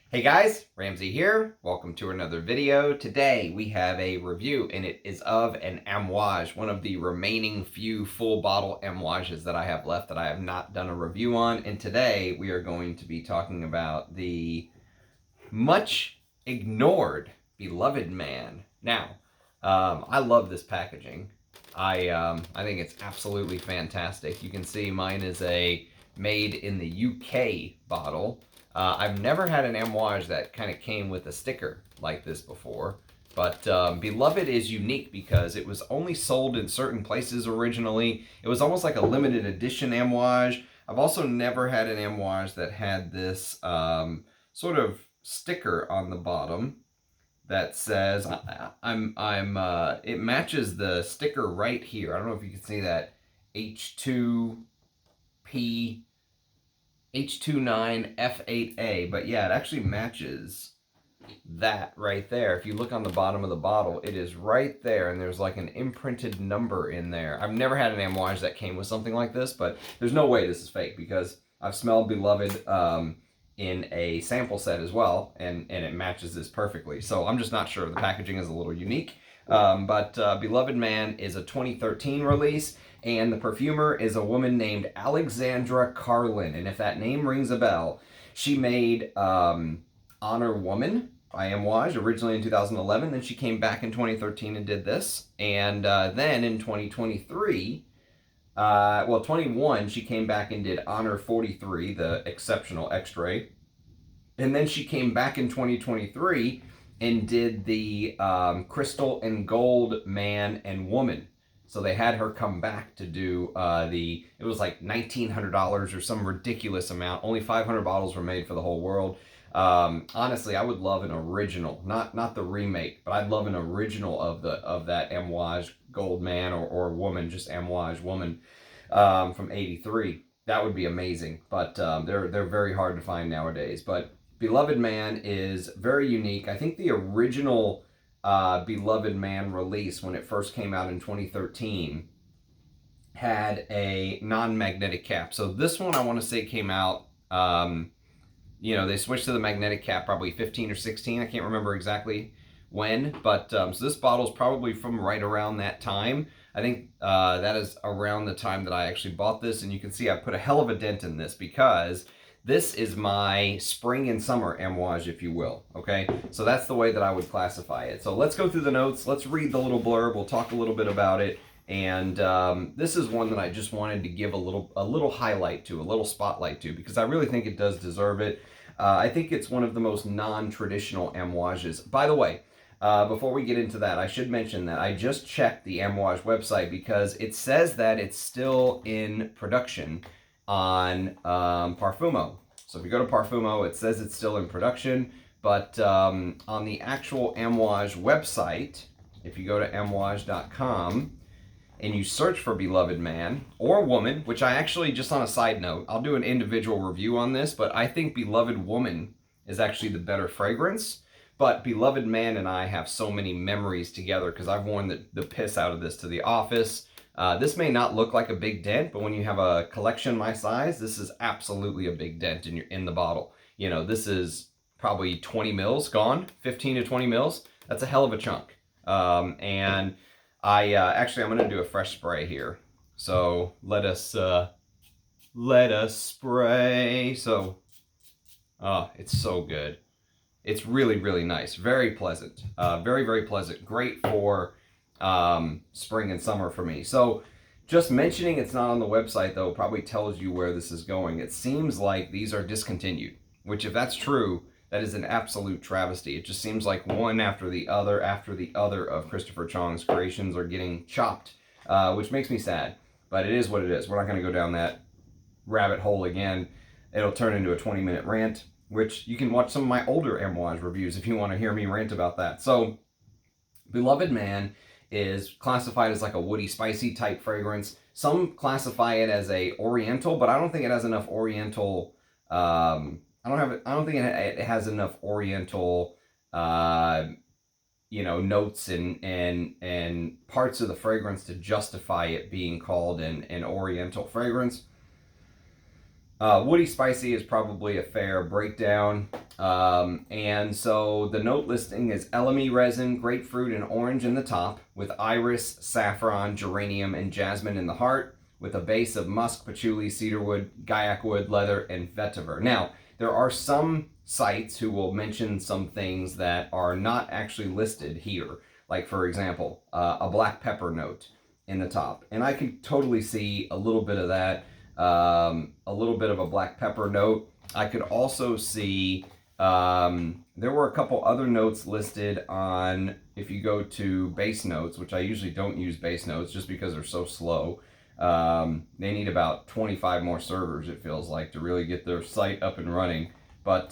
Hey guys, Ramsey here. Welcome to another video. Today we have a review and it is of an Amouage, one of the remaining few full bottle Amouages that I have left that I have not done a review on. And today we are going to be talking about the much ignored Beloved Man. Now, I love this packaging. I think it's absolutely fantastic. You can see mine is a made in the UK bottle. I've never had an Amouage that kind of came with a sticker like this before. But Beloved is unique because it was only sold in certain places originally. It was almost like a limited edition Amouage. I've also never had an Amouage that had this sort of sticker on the bottom that says it matches the sticker right here. I don't know if you can see that H2P H29F8A, but yeah, it actually matches that right there. If you look on the bottom of the bottle, it is right there, and there's like an imprinted number in there. I've never had an Amouage that came with something like this, but there's no way this is fake because I've smelled Beloved in a sample set as well, and it matches this perfectly. So I'm just not sure. The packaging is a little unique. But Beloved Man is a 2013 release, and the perfumer is a woman named Alexandra Carlin. And if that name rings a bell, she made Honor Woman by Amouage originally in 2011. Then she came back in 2013 and did this. And then in 2023, 21, she came back and did Honor 43, the exceptional X-ray. And then she came back in 2023 and did the Crystal and Gold Man and Woman. So they had her come back to do it was like $1,900 or some ridiculous amount. Only 500 bottles were made for the whole world. Honestly, I would love an original, not the remake, but I'd love an original of that Amouage Gold Man or Woman, just Amouage Woman from '83. That would be amazing, but they're very hard to find nowadays. But Beloved Man is very unique. I think the original Beloved Man release, when it first came out in 2013, had a non-magnetic cap. So this one, I want to say, came out, they switched to the magnetic cap probably 15 or 16. I can't remember exactly when, but so this bottle is probably from right around that time. I think that is around the time that I actually bought this, and you can see I put a hell of a dent in this because this is my spring and summer Amouage, if you will, okay? So that's the way that I would classify it. So let's go through the notes. Let's read the little blurb. We'll talk a little bit about it. And this is one that I just wanted to give a little highlight to, a little spotlight to, because I really think it does deserve it. I think it's one of the most non-traditional Amouages. By the way, before we get into that, I should mention that I just checked the Amouage website because it says that it's still in production on Parfumo. So if you go to Parfumo, it says it's still in production, but on the actual Amouage website, if you go to amouage.com and you search for Beloved Man or Woman, which I actually, just on a side note, I'll do an individual review on this, but I think Beloved Woman is actually the better fragrance. But Beloved Man and I have so many memories together because I've worn the piss out of this to the office. This may not look like a big dent, but when you have a collection my size, this is absolutely a big dent in the bottle. You know, this is probably 20 mils gone, 15 to 20 mils. That's a hell of a chunk. And actually, I'm going to do a fresh spray here. So let us spray. So, it's so good. It's really, really nice. Very pleasant. Very, very pleasant. Great for spring and summer for me. So just mentioning it's not on the website, though, probably tells you where this is going. It seems like these are discontinued, which if that's true, that is an absolute travesty. It just seems like one after the other of Christopher Chong's creations are getting chopped, which makes me sad. But it is what it is. We're not going to go down that rabbit hole again. It'll turn into a 20-minute rant, which you can watch some of my older Amouage reviews if you want to hear me rant about that. So, Beloved Man is classified as like a woody, spicy type fragrance. Some classify it as a oriental, but I don't think it has enough oriental. I don't think it has enough oriental, notes and parts of the fragrance to justify it being called an oriental fragrance. Woody spicy is probably a fair breakdown. And so the note listing is elemi resin, grapefruit, and orange in the top, with iris, saffron, geranium, and jasmine in the heart, with a base of musk, patchouli, cedarwood, gaiac wood, leather, and vetiver. Now, there are some sites who will mention some things that are not actually listed here, like, for example, a black pepper note in the top. And I could totally see a little bit of that, a little bit of a black pepper note. I could also see there were a couple other notes listed on, if you go to base notes, which I usually don't use base notes just because they're so slow. They need about 25 more servers, it feels like, to really get their site up and running. But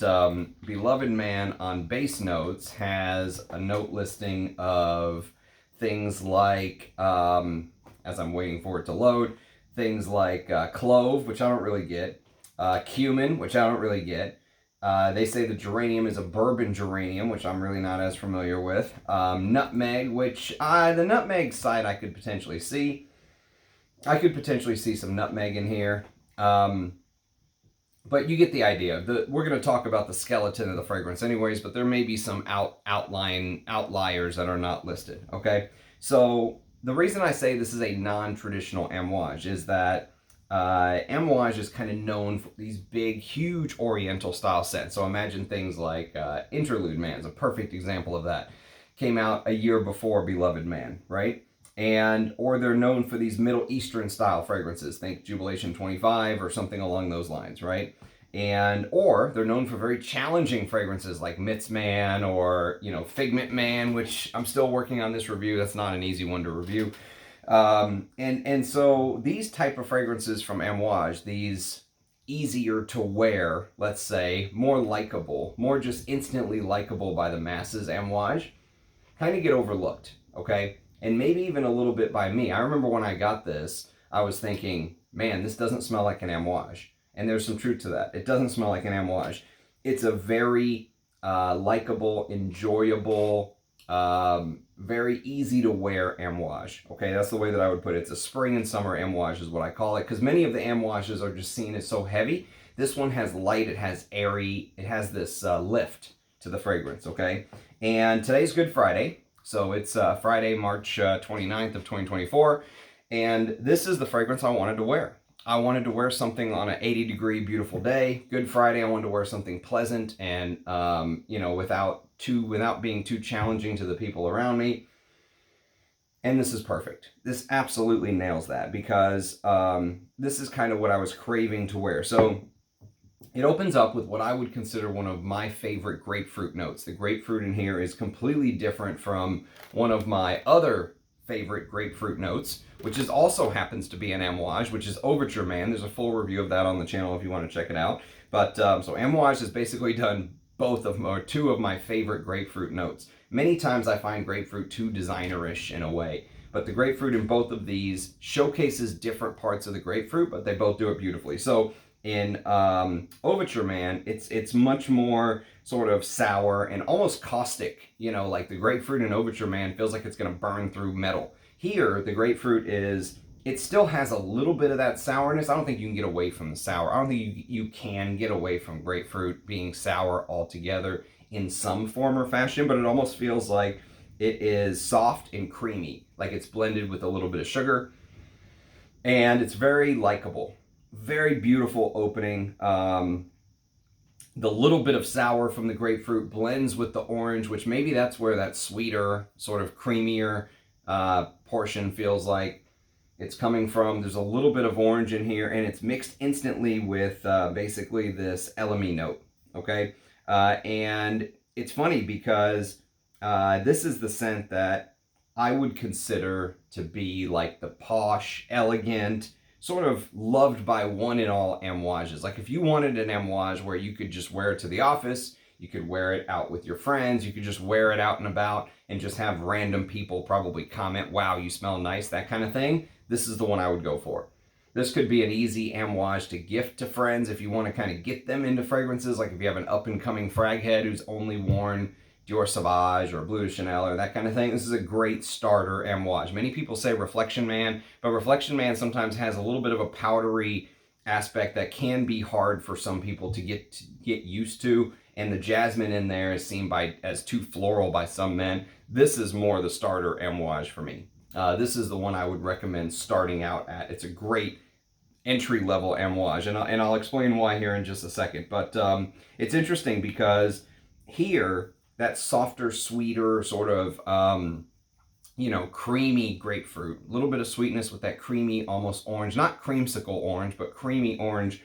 Beloved Man on base notes has a note listing of things like, as I'm waiting for it to load, things like clove, which I don't really get, cumin, which I don't really get. They say the geranium is a bourbon geranium, which I'm really not as familiar with. Nutmeg, which the nutmeg side I could potentially see. I could potentially see some nutmeg in here. But you get the idea. We're going to talk about the skeleton of the fragrance anyways, but there may be some outliers that are not listed, okay? So the reason I say this is a non-traditional Amouage is that Amouage is kind of known for these big, huge Oriental style scents. So imagine things like Interlude Man is a perfect example of that. Came out a year before Beloved Man, right? Or they're known for these Middle Eastern style fragrances. Think Jubilation 25 or something along those lines, right? Or they're known for very challenging fragrances like Mitz Man or, Figment Man, which I'm still working on this review. That's not an easy one to review. So these type of fragrances from Amouage, these easier to wear, let's say, more likable, more just instantly likable by the masses Amouage, kind of get overlooked, okay? And maybe even a little bit by me. I remember when I got this, I was thinking, man, this doesn't smell like an Amouage. And there's some truth to that. It doesn't smell like an Amouage. It's a very likable, enjoyable, very easy to wear Amouage. Okay, that's the way that I would put it. It's a spring and summer Amouage is what I call it, because many of the Amouages are just seen as so heavy. This one has light, it has airy, it has this lift to the fragrance, okay? And today's Good Friday. So it's Friday, March 29th of 2024, and this is the fragrance I wanted to wear. I wanted to wear something on an 80-degree beautiful day. Good Friday, I wanted to wear something pleasant and, without being too challenging to the people around me. And this is perfect. This absolutely nails that because this is kind of what I was craving to wear. So it opens up with what I would consider one of my favorite grapefruit notes. The grapefruit in here is completely different from one of my other favorite grapefruit notes, which also happens to be an Amouage, which is Overture Man. There's a full review of that on the channel if you want to check it out. But so Amouage has basically done two of my favorite grapefruit notes. Many times I find grapefruit too designerish in a way, but the grapefruit in both of these showcases different parts of the grapefruit, but they both do it beautifully. So in Overture Man, it's much more sort of sour and almost caustic. Like the grapefruit in Overture Man feels like it's going to burn through metal. Here, the grapefruit it still has a little bit of that sourness. I don't think you can get away from the sour. I don't think you can get away from grapefruit being sour altogether in some form or fashion, but it almost feels like it is soft and creamy, like it's blended with a little bit of sugar, and it's very likable. Very beautiful opening. The little bit of sour from the grapefruit blends with the orange, which maybe that's where that sweeter, sort of creamier portion feels like it's coming from. There's a little bit of orange in here, and it's mixed instantly with basically this elemi note, okay? And it's funny because this is the scent that I would consider to be like the posh, elegant, sort of loved by one and all Amouages. Like if you wanted an Amouage where you could just wear it to the office, you could wear it out with your friends, you could just wear it out and about and just have random people probably comment, wow, you smell nice, that kind of thing, this is the one I would go for. This could be an easy Amouage to gift to friends if you want to kind of get them into fragrances, like if you have an up-and-coming frag head who's only worn Dior Sauvage or Bleu de Chanel or that kind of thing. This is a great starter Amouage. Many people say Reflection Man, but Reflection Man sometimes has a little bit of a powdery aspect that can be hard for some people to get used to. And the jasmine in there is seen as too floral by some men. This is more the starter Amouage for me. This is the one I would recommend starting out at. It's a great entry-level Amouage, and I'll explain why here in just a second. But it's interesting because here, that softer, sweeter, sort of, creamy grapefruit, a little bit of sweetness with that creamy, almost orange, not creamsicle orange, but creamy orange,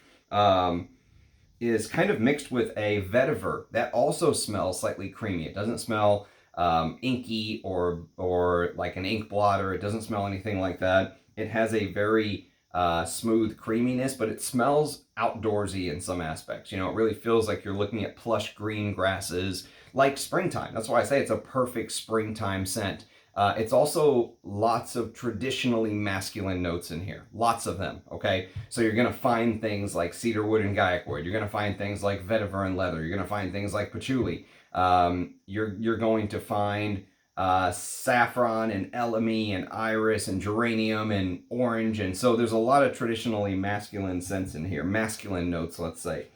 is kind of mixed with a vetiver that also smells slightly creamy. It doesn't smell inky or like an ink blotter. It doesn't smell anything like that. It has a very smooth creaminess, but it smells outdoorsy in some aspects. It really feels like you're looking at plush green grasses, like springtime. That's why I say it's a perfect springtime scent. It's also lots of traditionally masculine notes in here. Lots of them, okay? So you're going to find things like cedarwood and guyakwood. You're going to find things like vetiver and leather. You're going to find things like patchouli. You're going to find saffron and elemi and iris and geranium and orange. And so there's a lot of traditionally masculine scents in here. Masculine notes, let's say.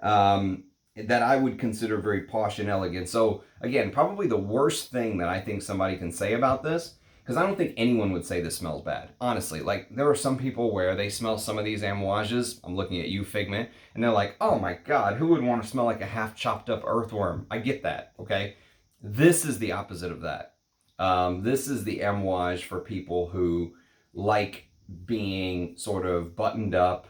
That I would consider very posh and elegant. So again, probably the worst thing that I think somebody can say about this, because I don't think anyone would say this smells bad. Honestly, like there are some people where they smell some of these Amouages. I'm looking at you, Figment, and they're like, oh my God, who would want to smell like a half chopped up earthworm? I get that, okay? This is the opposite of that. This is the Amouage for people who like being sort of buttoned up,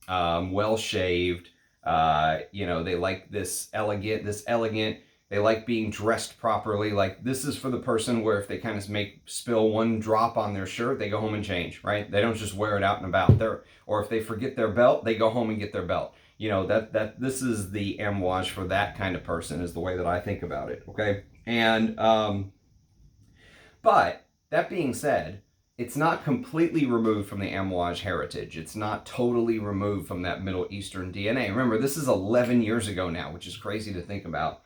well shaved. They like this elegant. They like being dressed properly. Like this is for the person where if they kind of spill one drop on their shirt, they go home and change, right? They don't just wear it out and about. Or if they forget their belt, they go home and get their belt. This is the Amouage for that kind of person is the way that I think about it. Okay. And, but that being said, it's not completely removed from the Amouage heritage. It's not totally removed from that Middle Eastern DNA. Remember, this is 11 years ago now, which is crazy to think about.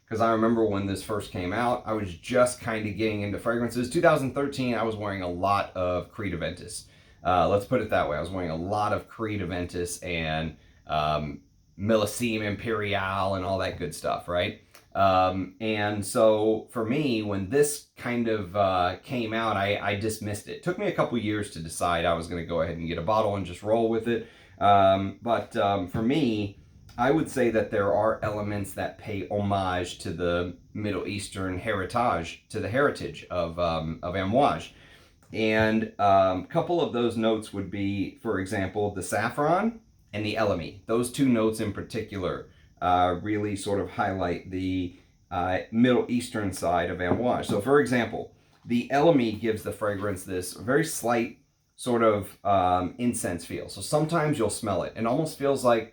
Because I remember when this first came out, I was just kind of getting into fragrances. 2013, I was wearing a lot of Creed Aventus. Let's put it that way. I was wearing a lot of Creed Aventus and Millesime Imperial and all that good stuff, right? And so for me, when this kind of came out, I dismissed it. It took me a couple years to decide I was going to go ahead and get a bottle and just roll with it. But for me, I would say that there are elements that pay homage to the Middle Eastern heritage, to the heritage of Amouage. And a couple of those notes would be, for example, the saffron and the elemi. Those two notes in particular really sort of highlight the Middle Eastern side of Amouage. So for example, the elemi gives the fragrance this very slight sort of incense feel. So sometimes you'll smell it. It almost feels like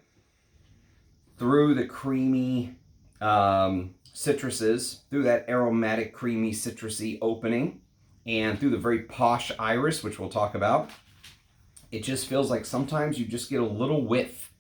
through the creamy citruses, through that aromatic, creamy, citrusy opening, and through the very posh iris, which we'll talk about, it just feels like sometimes you just get a little whiff.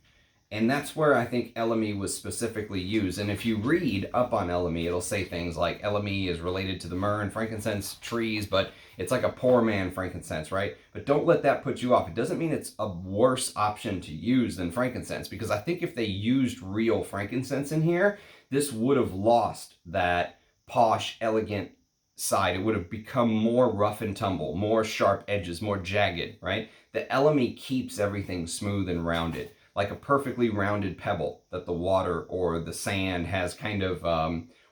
And that's where I think elemi was specifically used. And if you read up on elemi, it'll say things like elemi is related to the myrrh and frankincense trees, but it's like a poor man frankincense, right? But don't let that put you off. It doesn't mean it's a worse option to use than frankincense, because I think if they used real frankincense in here, this would have lost that posh, elegant side. It would have become more rough and tumble, more sharp edges, more jagged, right? The elemi keeps everything smooth and rounded, like a perfectly rounded pebble that the water or the sand has kind of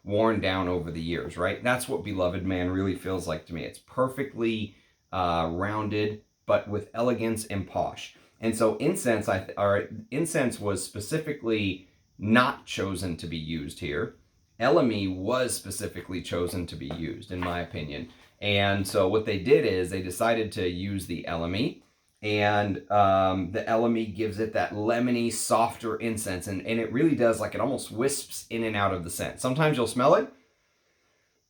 worn down over the years, right? That's what Beloved Man really feels like to me. It's perfectly rounded, but with elegance and posh. And so incense was specifically not chosen to be used here. Elemi was specifically chosen to be used, in my opinion. And so what they did is they decided to use the elemi, and the elemi gives it that lemony, softer incense, and it really does, like, it almost wisps in and out of the scent. Sometimes you'll smell it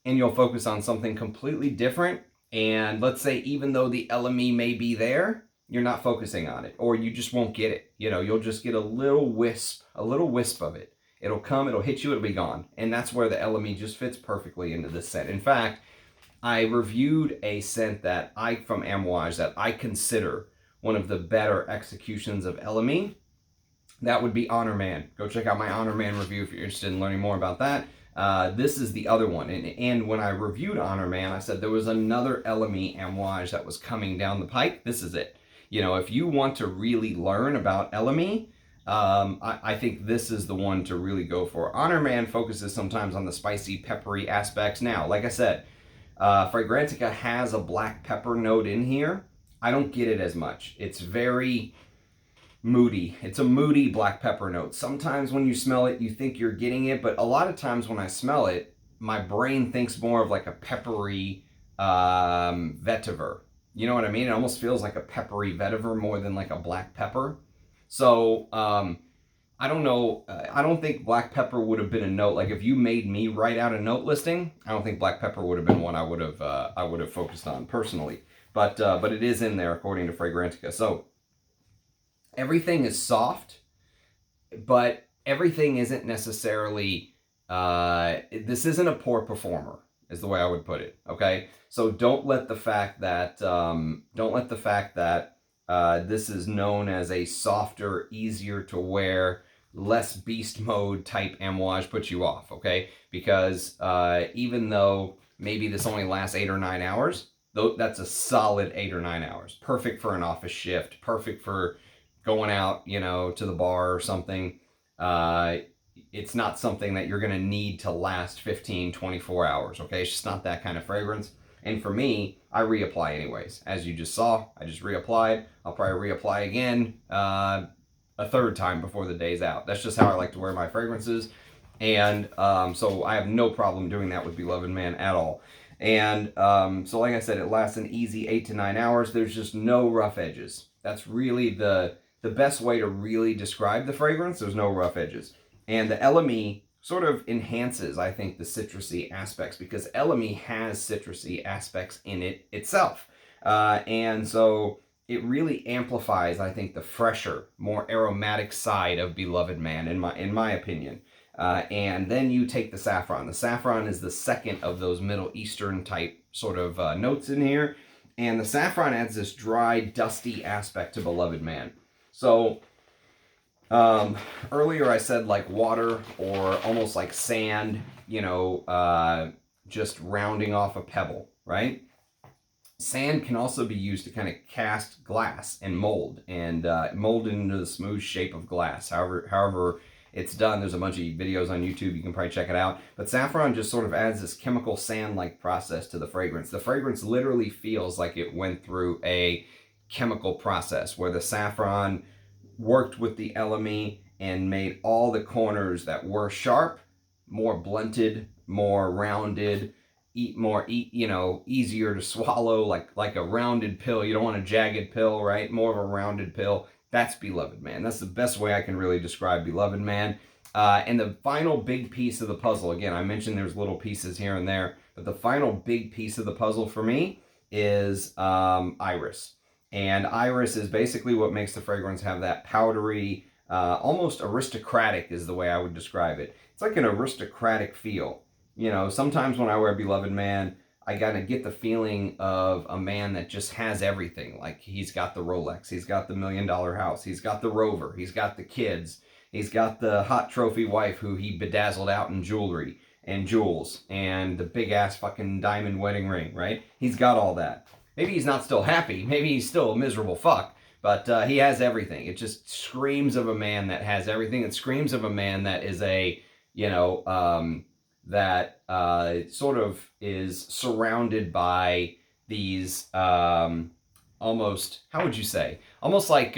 and you'll focus on something completely different, and let's say even though the elemi may be there, you're not focusing on it, or you just won't get it. You'll just get a little wisp of it. It'll come, it'll hit you, it'll be gone. And that's where the elemi just fits perfectly into this scent. In fact, I reviewed a scent from Amouage that I consider one of the better executions of LME, that would be Honor Man. Go check out my Honor Man review if you're interested in learning more about that. This is the other one. And when I reviewed Honor Man, I said there was another LME Amouage that was coming down the pike. This is it. You know, if you want to really learn about LME, I think this is the one to really go for. Honor Man focuses sometimes on the spicy, peppery aspects. Now, like I said, Fragrantica has a black pepper note in here. I don't get it as much. It's very moody. It's a moody black pepper note. Sometimes when you smell it, you think you're getting it, but a lot of times when I smell it, my brain thinks more of like a peppery vetiver. You know what I mean? It almost feels like a peppery vetiver more than like a black pepper. So I don't know. I don't think black pepper would have been a note. Like if you made me write out a note listing, I don't think black pepper would have been one I would have focused on personally. But it is in there according to Fragrantica. So everything is soft, but everything isn't necessarily, this isn't a poor performer, is the way I would put it, okay? So don't let the fact that, this is known as a softer, easier to wear, less beast mode type Amouage put you off, okay? Because even though maybe this only lasts 8 or 9 hours, that's a solid 8 or 9 hours. Perfect for an office shift, perfect for going out, you know, to the bar or something. It's not something that you're going to need to last 15, 24 hours, okay? It's just not that kind of fragrance. And for me, I reapply anyways. As you just saw, I just reapplied. I'll probably reapply again a third time before the day's out. That's just how I like to wear my fragrances. And so I have no problem doing that with Beloved Man at all. And so like I said, it lasts an easy 8 to 9 hours. There's just no rough edges. That's really the best way to really describe the fragrance. There's no rough edges. And the LME sort of enhances, I think, the citrusy aspects because LME has citrusy aspects in it itself. And so it really amplifies, I think, the fresher, more aromatic side of Beloved Man, in my opinion. And then you take the saffron. The saffron is the second of those Middle Eastern type sort of notes in here. And the saffron adds this dry, dusty aspect to Beloved Man. So earlier I said like water or almost like sand, you know, just rounding off a pebble, right? Sand can also be used to kind of cast glass and mold it into the smooth shape of glass. However it's done, there's a bunch of videos on YouTube, you can probably check it out. But saffron just sort of adds this chemical sand-like process to the fragrance. The fragrance literally feels like it went through a chemical process where the saffron worked with the LME and made all the corners that were sharp more blunted, more rounded, you know, easier to swallow, like a rounded pill. You don't want a jagged pill, right? More of a rounded pill. That's Beloved Man. That's the best way I can really describe Beloved Man. And the final big piece of the puzzle, again, I mentioned there's little pieces here and there, but the final big piece of the puzzle for me is Iris. And Iris is basically what makes the fragrance have that powdery, almost aristocratic is the way I would describe it. It's like an aristocratic feel. You know, sometimes when I wear Beloved Man, I gotta get the feeling of a man that just has everything. Like he's got the Rolex, he's got the $1 million house, he's got the Rover, he's got the kids, he's got the hot trophy wife who he bedazzled out in jewelry and jewels and the big ass fucking diamond wedding ring, right? He's got all that. Maybe he's not still happy, maybe he's still a miserable fuck, but he has everything. It just screams of a man that has everything. It screams of a man that is a, you know, that sort of is surrounded by these almost, how would you say, almost like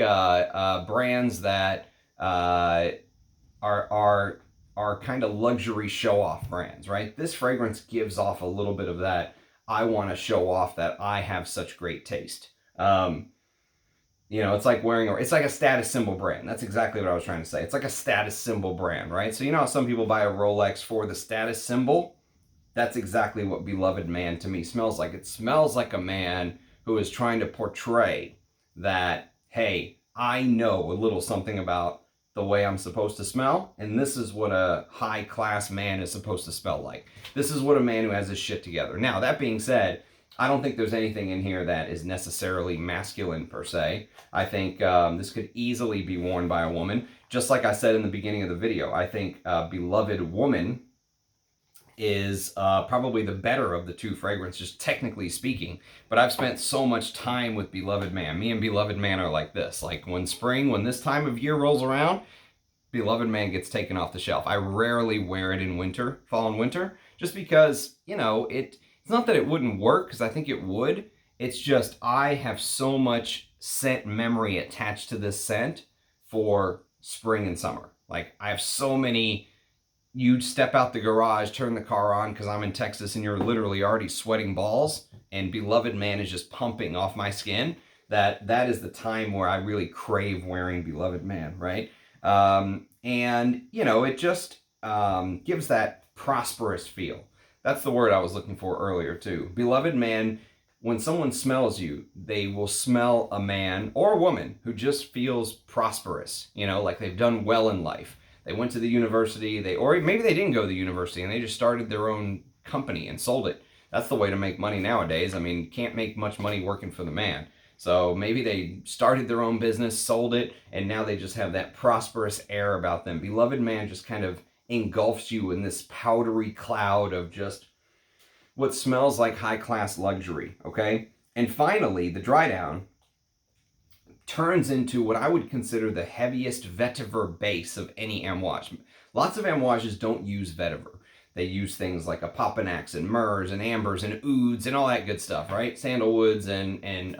brands that are kind of luxury show-off brands, right? This fragrance gives off a little bit of that. I want to show off that I have such great taste. You know, it's like it's like a status symbol brand. That's exactly what I was trying to say. It's like a status symbol brand, right? So you know how some people buy a Rolex for the status symbol? That's exactly what Beloved Man to me smells like. It smells like a man who is trying to portray that, hey, I know a little something about the way I'm supposed to smell, and this is what a high-class man is supposed to smell like. This is what a man who has his shit together. Now, that being said, I don't think there's anything in here that is necessarily masculine per se. I think this could easily be worn by a woman. Just like I said in the beginning of the video, I think Beloved Woman is probably the better of the two fragrances, technically speaking. But I've spent so much time with Beloved Man. Me and Beloved Man are like this. Like when this time of year rolls around, Beloved Man gets taken off the shelf. I rarely wear it in winter, fall and winter, just because, it's not that it wouldn't work, because I think it would. It's just I have so much scent memory attached to this scent for spring and summer. Like, I have so many, you step out the garage, turn the car on, because I'm in Texas and you're literally already sweating balls, and Beloved Man is just pumping off my skin. That is the time where I really crave wearing Beloved Man, right? And, it just gives that prosperous feel. That's the word I was looking for earlier, too. Beloved Man, when someone smells you, they will smell a man or a woman who just feels prosperous, like they've done well in life. They went to the university, or maybe they didn't go to the university and they just started their own company and sold it. That's the way to make money nowadays. I mean, you can't make much money working for the man. So maybe they started their own business, sold it, and now they just have that prosperous air about them. Beloved Man just kind of engulfs you in this powdery cloud of just what smells like high-class luxury, okay? And finally, the dry down turns into what I would consider the heaviest vetiver base of any amouage. Lots of amouages don't use vetiver. They use things like opopanax and myrrhs and ambers and ouds and all that good stuff, right? Sandalwoods and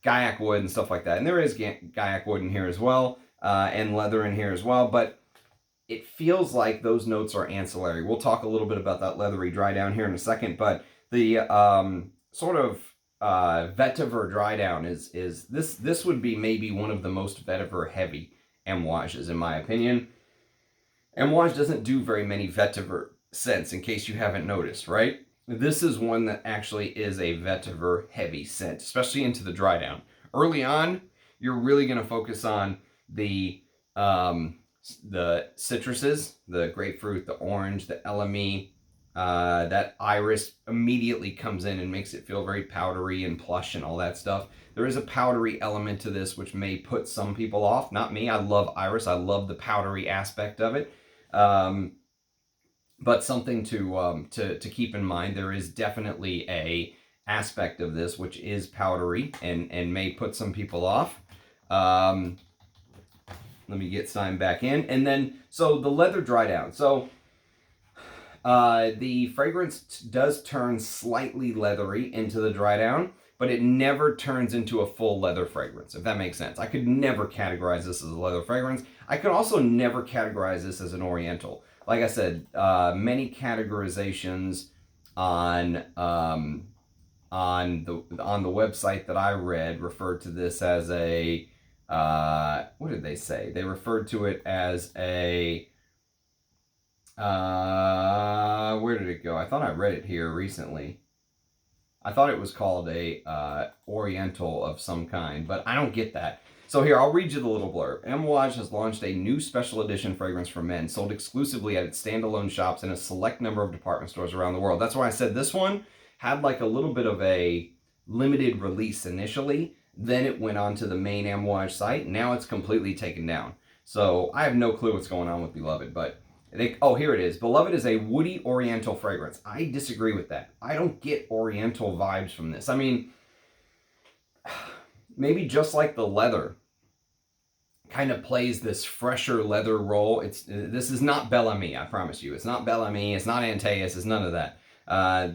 guaiac wood and stuff like that. And there is guaiac wood in here as well, and leather in here as well, but it feels like those notes are ancillary. We'll talk a little bit about that leathery dry down here in a second, but the sort of vetiver dry down is this would be maybe one of the most vetiver heavy amouages in my opinion. Amouage doesn't do very many vetiver scents, in case you haven't noticed, right? This is one that actually is a vetiver heavy scent, especially into the dry down. Early on, you're really going to focus on the citruses, the grapefruit, the orange, the elemi. That iris immediately comes in and makes it feel very powdery and plush and all that stuff. There is a powdery element to this which may put some people off. Not me. I love iris. I love the powdery aspect of it. But something to keep in mind, there is definitely a aspect of this which is powdery and may put some people off. Let me get signed back in. And then, so the leather dry down. So the fragrance does turn slightly leathery into the dry down, but it never turns into a full leather fragrance, if that makes sense. I could never categorize this as a leather fragrance. I could also never categorize this as an oriental. Like I said, many categorizations on the website that I read referred to this as a what did they say? They referred to it as a where did it go? I thought I read it here recently. I thought it was called a oriental of some kind, but I don't get that. So here, I'll read you the little blurb. Amouage has launched a new special edition fragrance for men, sold exclusively at its standalone shops in a select number of department stores around the world. That's why I said this one had like a little bit of a limited release initially. Then it went on to the main Amouage site. Now it's completely taken down. So I have no clue what's going on with Beloved, but oh, here it is. Beloved is a woody oriental fragrance. I disagree with that. I don't get oriental vibes from this. I mean, maybe just like the leather kind of plays this fresher leather role. This is not Bel Ami, I promise you. It's not Bel Ami, it's not Antaeus, it's none of that.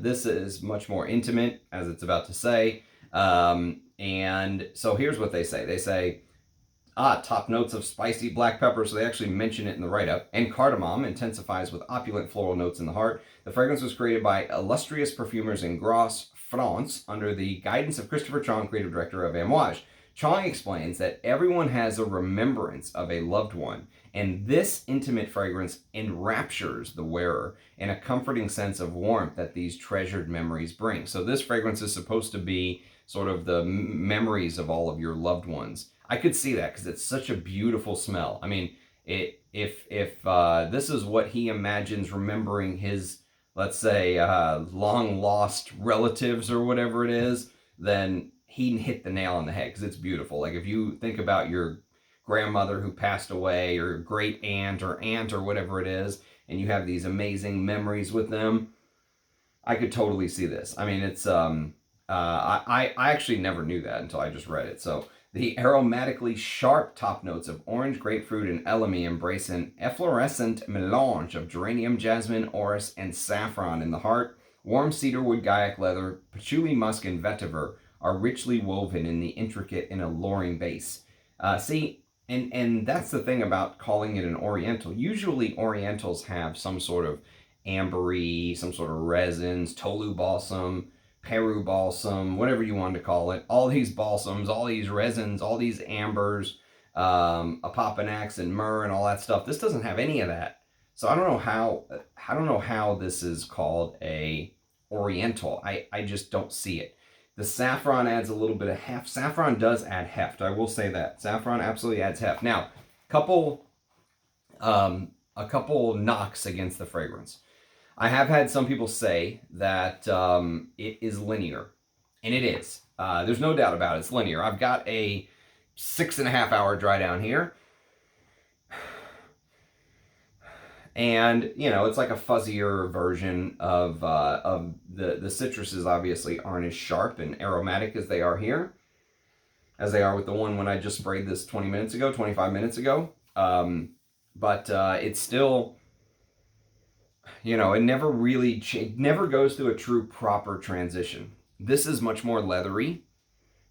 This is much more intimate, as it's about to say. And so here's what they say. They say, top notes of spicy black pepper, so they actually mention it in the write-up, and cardamom intensifies with opulent floral notes in the heart. The fragrance was created by illustrious perfumers in Grasse, France, under the guidance of Christopher Chong, creative director of Amouage. Chong explains that everyone has a remembrance of a loved one, and this intimate fragrance enraptures the wearer in a comforting sense of warmth that these treasured memories bring. So this fragrance is supposed to be sort of the memories of all of your loved ones. I could see that because it's such a beautiful smell. I mean, if this is what he imagines remembering his let's say, long lost relatives or whatever it is, then he hit the nail on the head because it's beautiful. Like if you think about your grandmother who passed away, or great aunt or whatever it is, and you have these amazing memories with them, I could totally see this. I mean, it's I actually never knew that until I just read it. So the aromatically sharp top notes of orange, grapefruit, and elemi embrace an efflorescent melange of geranium, jasmine, orris, and saffron in the heart. Warm cedarwood, gaiac leather, patchouli, musk, and vetiver are richly woven in the intricate and alluring base. See, and that's the thing about calling it an Oriental. Usually, Orientals have some sort of ambery, some sort of resins, tolu balsam, Peru balsam, whatever you want to call it. All these balsams, all these resins, all these ambers, apopanax and myrrh and all that stuff. This doesn't have any of that. So I don't know how this is called a Oriental. I just don't see it. The saffron adds a little bit of heft. Saffron does add heft. I will say that. Saffron absolutely adds heft. Now, a couple knocks against the fragrance. I have had some people say that it is linear, and it is. There's no doubt about it. It's linear. I've got a 6.5 hour dry down here, and it's like a fuzzier version of the citruses. Obviously, aren't as sharp and aromatic as they are here, as they are with the one when I just sprayed this 25 minutes ago. But it's still. It never goes through a true proper transition. This is much more leathery.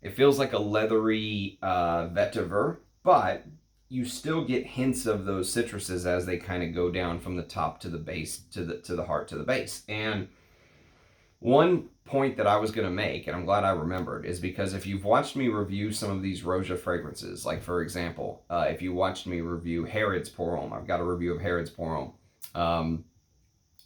It feels like a leathery vetiver, but you still get hints of those citruses as they kind of go down from the top to the base, to the heart, to the base. And one point that I was going to make, and I'm glad I remembered, is because if you've watched me review some of these Roja fragrances, like for example, if you watched me review Harrod's Pour Homme, I've got a review of Harrod's Pour Homme.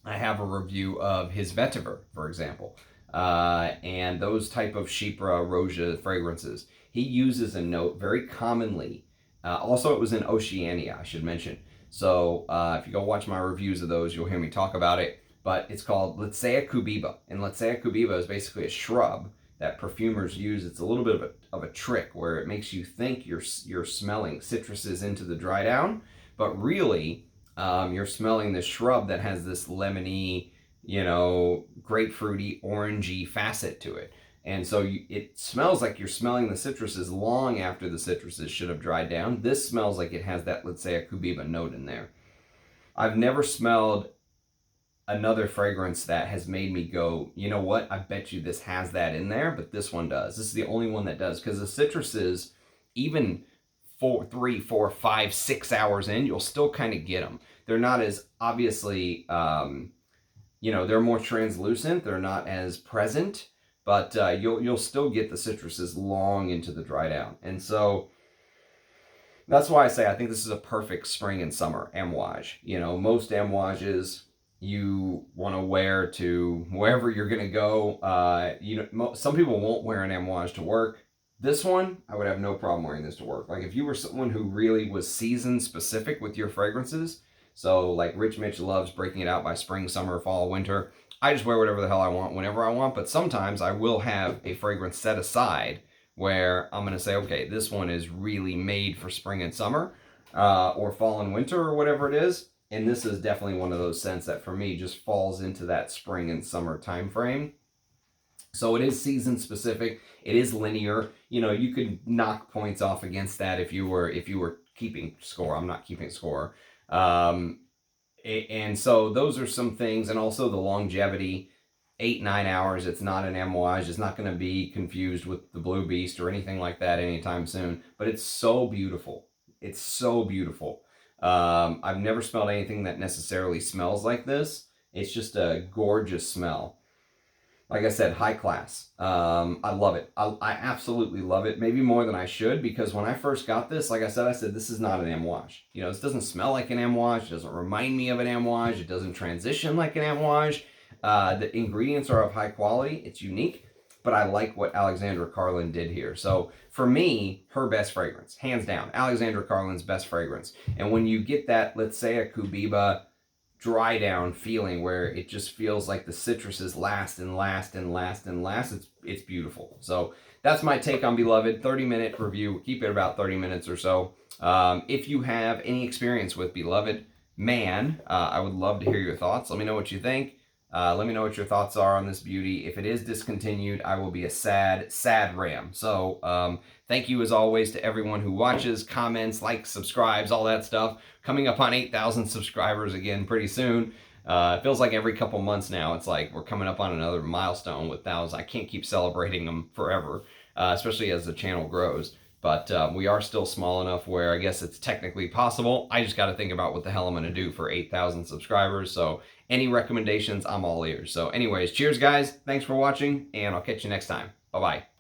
I have a review of his vetiver, for example, and those type of Chypre Roja fragrances. He uses a note very commonly. Also, it was in Oceania, I should mention. So if you go watch my reviews of those, you'll hear me talk about it. But it's called Litsea cubiba, and Litsea cubiba is basically a shrub that perfumers use. It's a little bit of a trick where it makes you think you're smelling citruses into the dry down, but really you're smelling this shrub that has this lemony, grapefruity, orangey facet to it. And so it smells like you're smelling the citruses long after the citruses should have dried down. This smells like it has that, let's say, a cubiba note in there. I've never smelled another fragrance that has made me go, you know what, I bet you this has that in there, but this one does. This is the only one that does, because the citruses, even 3, 4, 5, 6 hours in, you'll still kind of get them. They're not as obviously, they're more translucent. They're not as present, but you'll still get the citruses long into the dry down. And so that's why I say I think this is a perfect spring and summer Amouage. Most Amouages you want to wear to wherever you're going to go. Some people won't wear an Amouage to work. This one, I would have no problem wearing this to work. Like if you were someone who really was season specific with your fragrances, so like Rich Mitch loves breaking it out by spring, summer, fall, winter. I just wear whatever the hell I want, whenever I want, but sometimes I will have a fragrance set aside where I'm going to say, okay, this one is really made for spring and summer, or fall and winter, or whatever it is. And this is definitely one of those scents that for me just falls into that spring and summer time frame. So it is season specific. It is linear. You could knock points off against that if you were keeping score. I'm not keeping score. And so those are some things, and also the longevity, 8-9 hours. It's not an Amouage. It's not going to be confused with the Blue Beast or anything like that anytime soon. But it's so beautiful. It's so beautiful. I've never smelled anything that necessarily smells like this. It's just a gorgeous smell. Like I said, high class. I love it. I absolutely love it. Maybe more than I should, because when I first got this, like I said, this is not an Amouage. This doesn't smell like an Amouage. It doesn't remind me of an Amouage. It doesn't transition like an Amouage. The ingredients are of high quality. It's unique, but I like what Alexandra Carlin did here. So for me, her best fragrance, hands down, Alexandra Carlin's best fragrance. And when you get that, let's say, a Cubiba dry down feeling where it just feels like the citruses last and last and last and last. It's beautiful. So that's my take on Beloved. 30-minute review. Keep it about 30 minutes or so. If you have any experience with Beloved Man, I would love to hear your thoughts. Let me know what you think. Let me know what your thoughts are on this beauty. If it is discontinued, I will be a sad, sad ram. So thank you as always to everyone who watches, comments, likes, subscribes, all that stuff. Coming up on 8,000 subscribers again pretty soon. It feels like every couple months now, it's like we're coming up on another milestone with 1,000. I can't keep celebrating them forever, especially as the channel grows. But we are still small enough where I guess it's technically possible. I just got to think about what the hell I'm going to do for 8,000 subscribers. So any recommendations, I'm all ears. So anyways, cheers guys. Thanks for watching, and I'll catch you next time. Bye-bye.